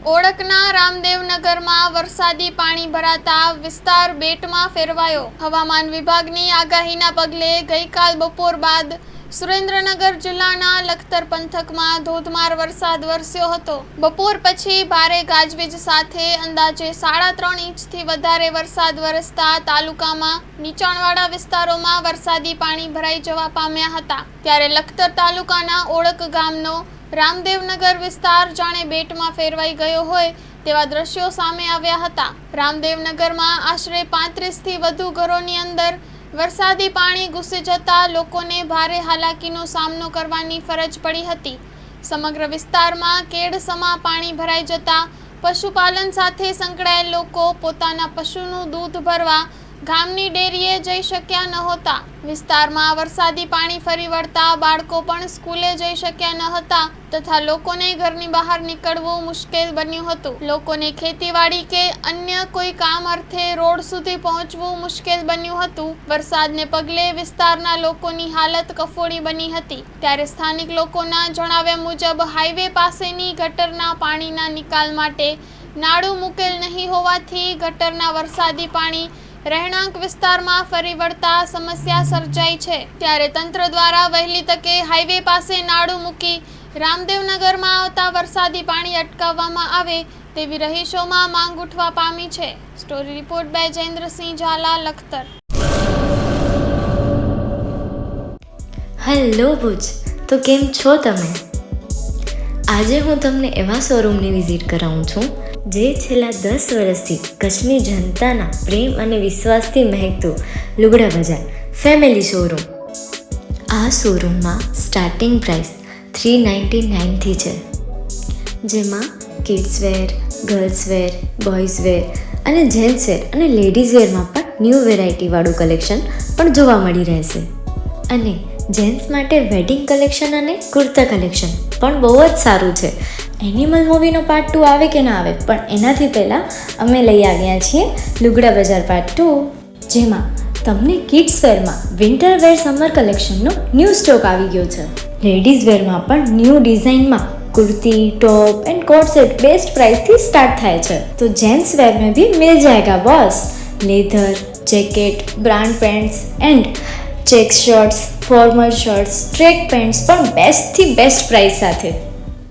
ઓળકના રામદેવનગરમાં વરસાદી પાણી ભરાતા વિસ્તાર બેટમાં ફેરવાયો. હવામાન વિભાગની આગાહીના પગલે ગઈકાલ બપોર બાદ સુરેન્દ્રનગર જિલ્લાના લખતર પંથકમાં ધોધમાર વરસાદ વરસ્યો હતો. બપોર પછી ભારે ગાજવીજ સાથે અંદાજે 3.5 ઇંચથી વધારે વરસાદ વરસતા તાલુકામાં નીચાણવાળા વિસ્તારોમાં વરસાદી પાણી ભરાઈ જવા પામ્યા હતા. ત્યારે લખતર તાલુકાના ઓળક ગામનો રામદેવનગર વિસ્તાર જાણે બેટમાં ફેરવાઈ ગયો હોય તેવા દ્રશ્યો સામે આવ્યા હતા. રામદેવનગરમાં આશરે 35થી વધુ ઘરોની અંદર વરસાદી પાણી ઘૂસી જતા લોકોને ભારે હાલાકીનો સામનો કરવાની ફરજ પડી હતી. સમગ્ર વિસ્તારમાં કેડસમા પાણી ભરાઈ જતા પશુપાલન સાથે સંકળાયેલ લોકો પોતાના પશુનું દૂધ ભરવા ગામની ડેરીએ જઈ શક્યા નહોતા. વિસ્તારમાં વરસાદી પાણી ફરી વળતા બાળકો પણ સ્કૂલે જઈ શક્યા ન હતા તથા લોકોને ઘરની બહાર નીકળવું મુશ્કેલ બન્યું હતું. લોકોને ખેતીવાડી કે અન્ય કોઈ કામ અર્થે રોડ સુધી પહોંચવું મુશ્કેલ બન્યું હતું. વરસાદને પગલે વિસ્તારના લોકોની હાલત કફોડી બની હતી. ત્યારે સ્થાનિક લોકોના જણાવ્યા મુજબ હાઈવે પાસેની ગટરના પાણીના નિકાલ માટે નાળું મૂકેલ નહીં હોવાથી ગટરના વરસાદી પાણી રહેણાંક વિસ્તારમાં ફરી વળતા સમસ્યા સર્જાઈ છે. ત્યારે તંત્ર દ્વારા વહેલી તકે હાઈવે પાસે નાળું મૂકી રામદેવનગરમાં આવતા વરસાદી પાણી અટકાવવામાં આવે તેવી રહીશોમાં માંગ ઉઠવા પામી છે. Story report by Jayendrasinh Zala, Lakhtar. Hello Bhuj, તો કેમ છો તમે? આજે હું તમને એવા શોરૂમની વિઝિટ કરાવું છું જે છેલ્લા 10 વર્ષથી કચ્છની જનતાના પ્રેમ અને વિશ્વાસથી મહેકતું લુગડા બજાર ફેમિલી શોરૂમ. આ શોરૂમમાં સ્ટાર્ટિંગ પ્રાઇસ 399થી છે, જેમાં કિડ્સવેર, ગર્લ્સવેર, બોયઝવેર અને જેન્ટ્સવેર અને લેડીઝવેરમાં પણ ન્યૂ વેરાયટીવાળું કલેક્શન પણ જોવા મળી રહેશે. અને જેન્ટ્સ માટે વેડિંગ કલેક્શન અને કુર્તા કલેક્શન પણ બહુ જ સારું છે. એનિમલ મૂવીનો પાર્ટ 2 આવે કે ના આવે, પણ એનાથી પહેલાં અમે લઈ આવ્યા છીએ લુગડા બજાર પાર્ટ 2, જેમાં તમને કિડ્સ વેરમાં વિન્ટર વેર સમર કલેક્શનનો ન્યૂ સ્ટોક આવી ગયો છે. લેડીઝ વેરમાં પણ ન્યૂ ડિઝાઇનમાં kurti, top and coat set best price थी स्टार्ट थाय छे. तो जेंट्स वेर में भी मिल जाएगा boss. Leather, jacket, brand pants and check shirts, formal shirts, track pants પણ બેસ્ટ થી બેસ્ટ પ્રાઇસ સાથે.